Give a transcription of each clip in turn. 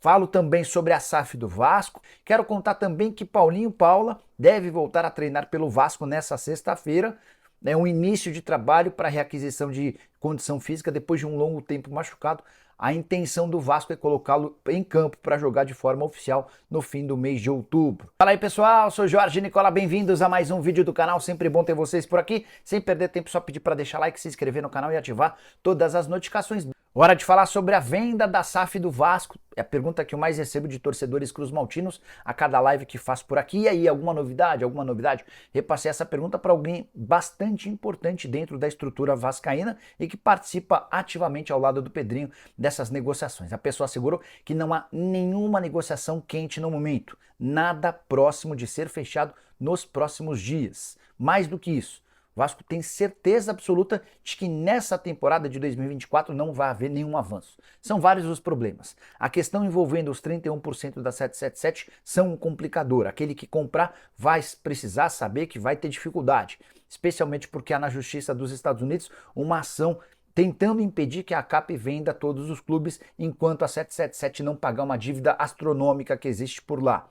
Falo também sobre a SAF do Vasco. Quero contar também que Paulinho Paula deve voltar a treinar pelo Vasco nessa sexta-feira. É um início de trabalho para reaquisição de condição física depois de um longo tempo machucado. A intenção do Vasco é colocá-lo em campo para jogar de forma oficial no fim do mês de outubro. Fala aí pessoal, sou Jorge Nicola, bem-vindos a mais um vídeo do canal, sempre bom ter vocês por aqui. Sem perder tempo, só pedir para deixar like, se inscrever no canal e ativar todas as notificações. Hora de falar sobre a venda da SAF do Vasco. É a pergunta que eu mais recebo de torcedores cruzmaltinos a cada live que faço por aqui. E aí, alguma novidade? Alguma novidade? Repassei essa pergunta para alguém bastante importante dentro da estrutura vascaína e que participa ativamente ao lado do Pedrinho dessas negociações. A pessoa assegurou que não há nenhuma negociação quente no momento, nada próximo de ser fechado nos próximos dias. Mais do que isso, o Vasco tem certeza absoluta de que nessa temporada de 2024 não vai haver nenhum avanço. São vários os problemas. A questão envolvendo os 31% da 777 são um complicador. Aquele que comprar vai precisar saber que vai ter dificuldade, especialmente porque há na Justiça dos Estados Unidos uma ação tentando impedir que a CAP venda todos os clubes enquanto a 777 não pagar uma dívida astronômica que existe por lá.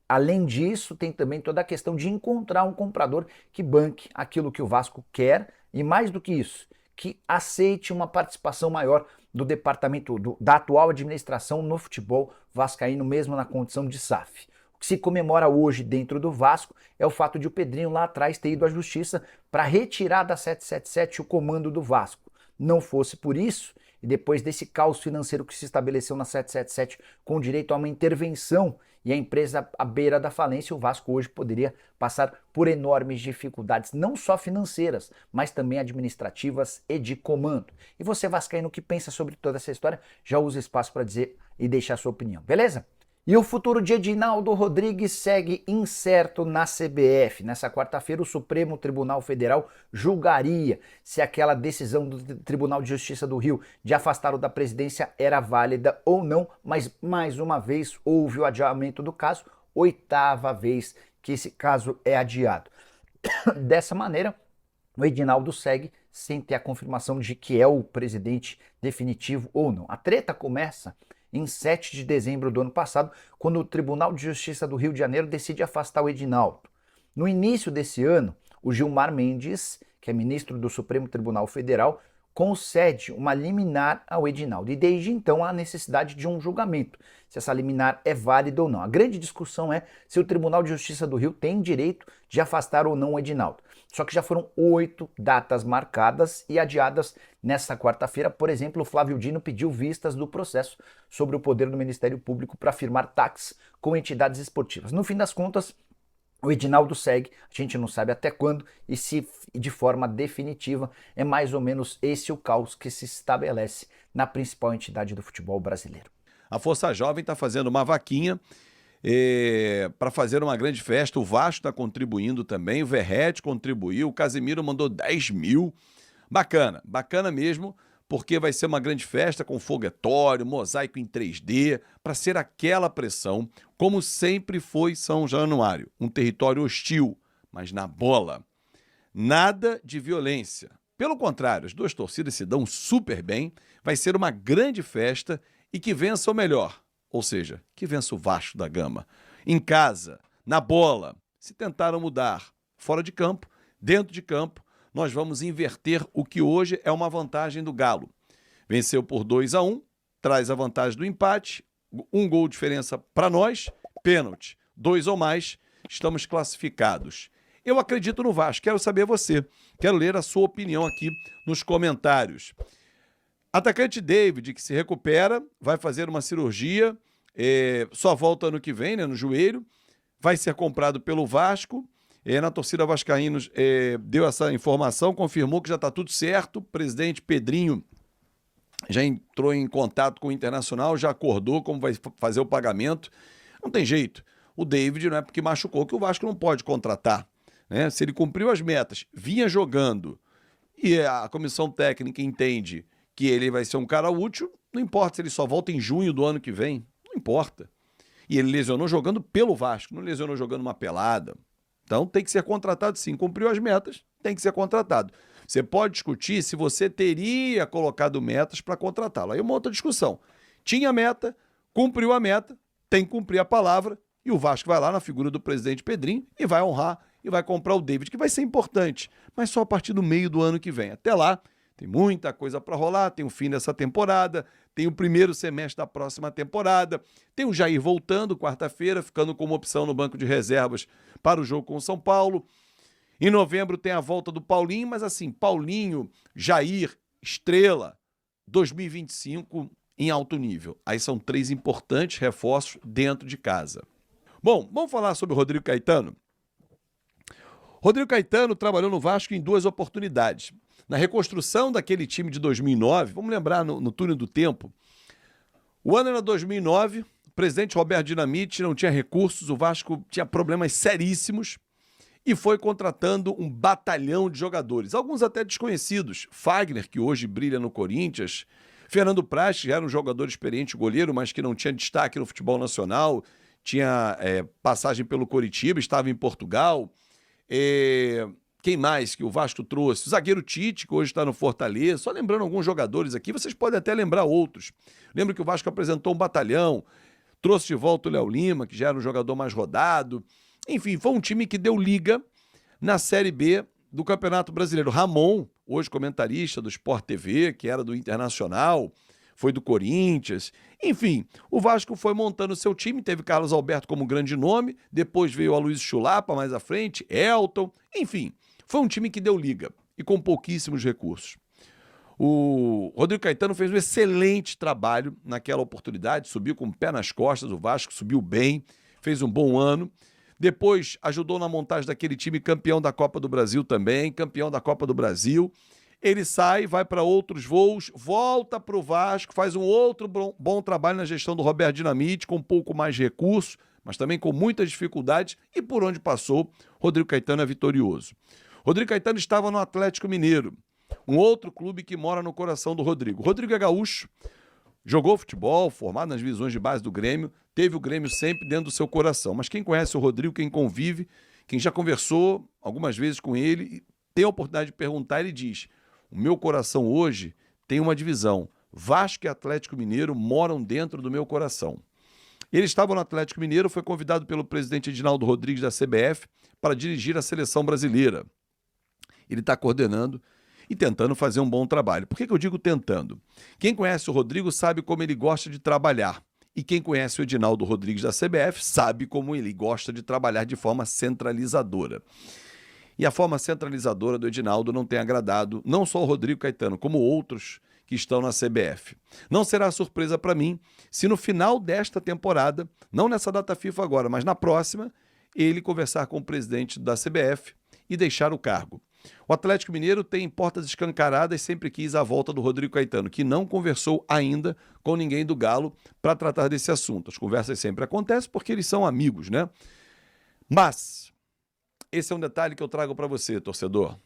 Além disso, tem também toda a questão de encontrar um comprador que banque aquilo que o Vasco quer e, mais do que isso, que aceite uma participação maior do departamento da atual administração no futebol vascaíno, mesmo na condição de SAF. O que se comemora hoje dentro do Vasco é o fato de o Pedrinho lá atrás ter ido à justiça para retirar da 777 o comando do Vasco. Não fosse por isso, e depois desse caos financeiro que se estabeleceu na 777 com direito a uma intervenção e a empresa à beira da falência, o Vasco hoje poderia passar por enormes dificuldades, não só financeiras, mas também administrativas e de comando. E você, vascaíno, que pensa sobre toda essa história, já usa espaço para dizer e deixar sua opinião, beleza? E o futuro de Edinaldo Rodrigues segue incerto na CBF. Nessa quarta-feira, o Supremo Tribunal Federal julgaria se aquela decisão do Tribunal de Justiça do Rio de afastá-lo da presidência era válida ou não, mas mais uma vez houve o adiamento do caso, 8ª vez que esse caso é adiado. Dessa maneira, o Edinaldo segue sem ter a confirmação de que é o presidente definitivo ou não. A treta começa em 7 de dezembro do ano passado, quando o Tribunal de Justiça do Rio de Janeiro decide afastar o Edinaldo. No início desse ano, o Gilmar Mendes, que é ministro do Supremo Tribunal Federal, concede uma liminar ao Edinaldo. E desde então há a necessidade de um julgamento, se essa liminar é válida ou não. A grande discussão é se o Tribunal de Justiça do Rio tem direito de afastar ou não o Edinaldo. Só que já foram 8 datas marcadas e adiadas nesta quarta-feira. Por exemplo, o Flávio Dino pediu vistas do processo sobre o poder do Ministério Público para firmar taxas com entidades esportivas. No fim das contas, o Edinaldo segue, a gente não sabe até quando e se de forma definitiva. É mais ou menos esse o caos que se estabelece na principal entidade do futebol brasileiro. A Força Jovem está fazendo uma vaquinha para fazer uma grande festa. O Vasco está contribuindo também, o Verrete contribuiu, o Casimiro mandou 10 mil. Bacana, bacana mesmo, porque vai ser uma grande festa com foguetório, mosaico em 3D, para ser aquela pressão, como sempre foi São Januário, um território hostil, mas na bola. Nada de violência. Pelo contrário, as duas torcidas se dão super bem, vai ser uma grande festa e que vença o melhor, ou seja, que vença o Vasco da Gama. Em casa, na bola, se tentaram mudar fora de campo, dentro de campo, nós vamos inverter o que hoje é uma vantagem do Galo. Venceu por 2-1, traz a vantagem do empate, 1 gol de diferença para nós, pênalti, 2 ou mais, estamos classificados. Eu acredito no Vasco, quero saber você, quero ler a sua opinião aqui nos comentários. Atacante David, que se recupera, vai fazer uma cirurgia, só volta ano que vem, né, no joelho, vai ser comprado pelo Vasco. Na torcida vascaína deu essa informação, confirmou que já está tudo certo. O presidente Pedrinho já entrou em contato com o Internacional, já acordou como vai fazer o pagamento. Não tem jeito. O David não é porque machucou que o Vasco não pode contratar, né? Se ele cumpriu as metas, vinha jogando e a comissão técnica entende que ele vai ser um cara útil, não importa se ele só volta em junho do ano que vem, não importa. E ele lesionou jogando pelo Vasco, não lesionou jogando uma pelada. Então tem que ser contratado sim, cumpriu as metas, tem que ser contratado. Você pode discutir se você teria colocado metas para contratá-lo. Aí é uma outra discussão. Tinha meta, cumpriu a meta, tem que cumprir a palavra, e o Vasco vai lá na figura do presidente Pedrinho e vai honrar e vai comprar o David, que vai ser importante, mas só a partir do meio do ano que vem. Até lá, tem muita coisa para rolar, tem o fim dessa temporada, tem o primeiro semestre da próxima temporada, tem o Jair voltando quarta-feira, ficando como opção no banco de reservas para o jogo com o São Paulo. Em novembro tem a volta do Paulinho, mas assim, Paulinho, Jair, Estrela, 2025 em alto nível. Aí são 3 importantes reforços dentro de casa. Bom, vamos falar sobre o Rodrigo Caetano? Rodrigo Caetano trabalhou no Vasco em 2 oportunidades. Na reconstrução daquele time de 2009, vamos lembrar no túnel do tempo, o ano era 2009, o presidente Roberto Dinamite não tinha recursos, o Vasco tinha problemas seríssimos e foi contratando um batalhão de jogadores, alguns até desconhecidos. Fagner, que hoje brilha no Corinthians, Fernando Praz, que era um jogador experiente, goleiro, mas que não tinha destaque no futebol nacional, tinha passagem pelo Coritiba, estava em Portugal. Quem mais que o Vasco trouxe? O zagueiro Tite, que hoje está no Fortaleza. Só lembrando alguns jogadores aqui, vocês podem até lembrar outros. Lembro que o Vasco apresentou um batalhão, trouxe de volta o Léo Lima, que já era um jogador mais rodado. Enfim, foi um time que deu liga na Série B do Campeonato Brasileiro. Ramon, hoje comentarista do Sport TV, que era do Internacional, foi do Corinthians. Enfim, o Vasco foi montando seu time, teve Carlos Alberto como grande nome, depois veio a Luiz Chulapa mais à frente, Elton, enfim, foi um time que deu liga e com pouquíssimos recursos. O Rodrigo Caetano fez um excelente trabalho naquela oportunidade, subiu com o pé nas costas, o Vasco subiu bem, fez um bom ano. Depois ajudou na montagem daquele time campeão da Copa do Brasil também, campeão da Copa do Brasil. Ele sai, vai para outros voos, volta para o Vasco, faz um outro bom trabalho na gestão do Roberto Dinamite, com um pouco mais de recursos, mas também com muitas dificuldades, e por onde passou, Rodrigo Caetano é vitorioso. Rodrigo Caetano estava no Atlético Mineiro, um outro clube que mora no coração do Rodrigo. Rodrigo é gaúcho, jogou futebol, formado nas divisões de base do Grêmio, teve o Grêmio sempre dentro do seu coração. Mas quem conhece o Rodrigo, quem convive, quem já conversou algumas vezes com ele, tem a oportunidade de perguntar, ele diz: o meu coração hoje tem uma divisão. Vasco e Atlético Mineiro moram dentro do meu coração. Ele estava no Atlético Mineiro, foi convidado pelo presidente Edinaldo Rodrigues da CBF para dirigir a seleção brasileira. Ele está coordenando e tentando fazer um bom trabalho. Por que eu digo tentando? Quem conhece o Rodrigo sabe como ele gosta de trabalhar. E quem conhece o Edinaldo Rodrigues da CBF sabe como ele gosta de trabalhar de forma centralizadora. E a forma centralizadora do Edinaldo não tem agradado não só o Rodrigo Caetano, como outros que estão na CBF. Não será surpresa para mim se no final desta temporada, não nessa data FIFA agora, mas na próxima, ele conversar com o presidente da CBF e deixar o cargo. O Atlético Mineiro tem portas escancaradas, sempre quis a volta do Rodrigo Caetano, que não conversou ainda com ninguém do Galo para tratar desse assunto. As conversas sempre acontecem porque eles são amigos, né? Mas esse é um detalhe que eu trago para você, torcedor.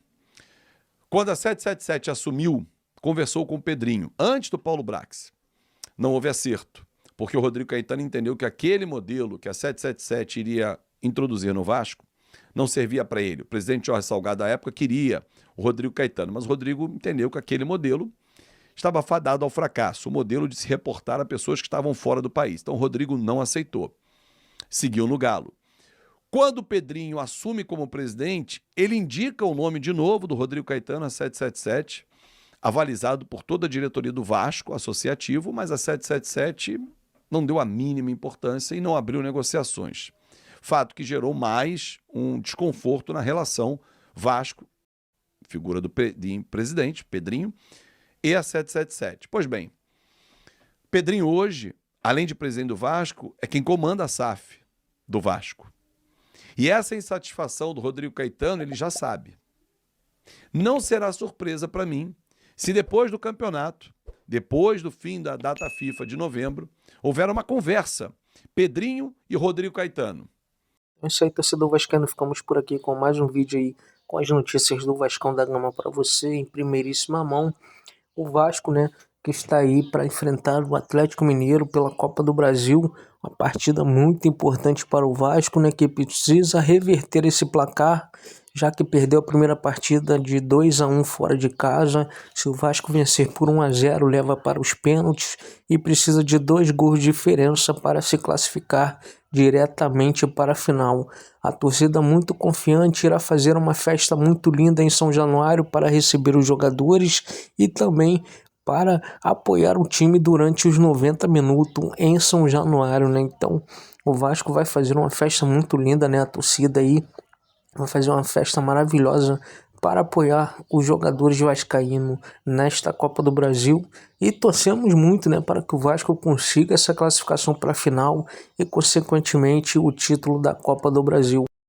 Quando a 777 assumiu, conversou com o Pedrinho, antes do Paulo Brax. Não houve acerto, porque o Rodrigo Caetano entendeu que aquele modelo que a 777 iria introduzir no Vasco não servia para ele. O presidente Jorge Salgado, à época, queria o Rodrigo Caetano, mas o Rodrigo entendeu que aquele modelo estava fadado ao fracasso, o modelo de se reportar a pessoas que estavam fora do país. Então o Rodrigo não aceitou. Seguiu no Galo. Quando o Pedrinho assume como presidente, ele indica o nome de novo do Rodrigo Caetano, a 777, avalizado por toda a diretoria do Vasco, associativo, mas a 777 não deu a mínima importância e não abriu negociações. Fato que gerou mais um desconforto na relação Vasco, figura do presidente, Pedrinho, e a 777. Pois bem, Pedrinho hoje, além de presidente do Vasco, é quem comanda a SAF do Vasco. E essa insatisfação do Rodrigo Caetano, ele já sabe. Não será surpresa para mim se depois do campeonato, depois do fim da data FIFA de novembro, houver uma conversa, Pedrinho e Rodrigo Caetano. É isso aí, torcedor vascaíno, ficamos por aqui com mais um vídeo aí com as notícias do Vascão da Gama para você em primeiríssima mão. O Vasco, né, que está aí para enfrentar o Atlético Mineiro pela Copa do Brasil, uma partida muito importante para o Vasco, né, que precisa reverter esse placar já que perdeu a primeira partida de 2-1 fora de casa. Se o Vasco vencer por 1-0, leva para os pênaltis e precisa de 2 gols de diferença para se classificar diretamente para a final. A torcida muito confiante irá fazer uma festa muito linda em São Januário para receber os jogadores e também para apoiar o time durante os 90 minutos em São Januário, né? Então o Vasco vai fazer uma festa muito linda, né? A torcida aí vai fazer uma festa maravilhosa para apoiar os jogadores vascaínos nesta Copa do Brasil e torcemos muito, né, para que o Vasco consiga essa classificação para a final e, consequentemente, o título da Copa do Brasil.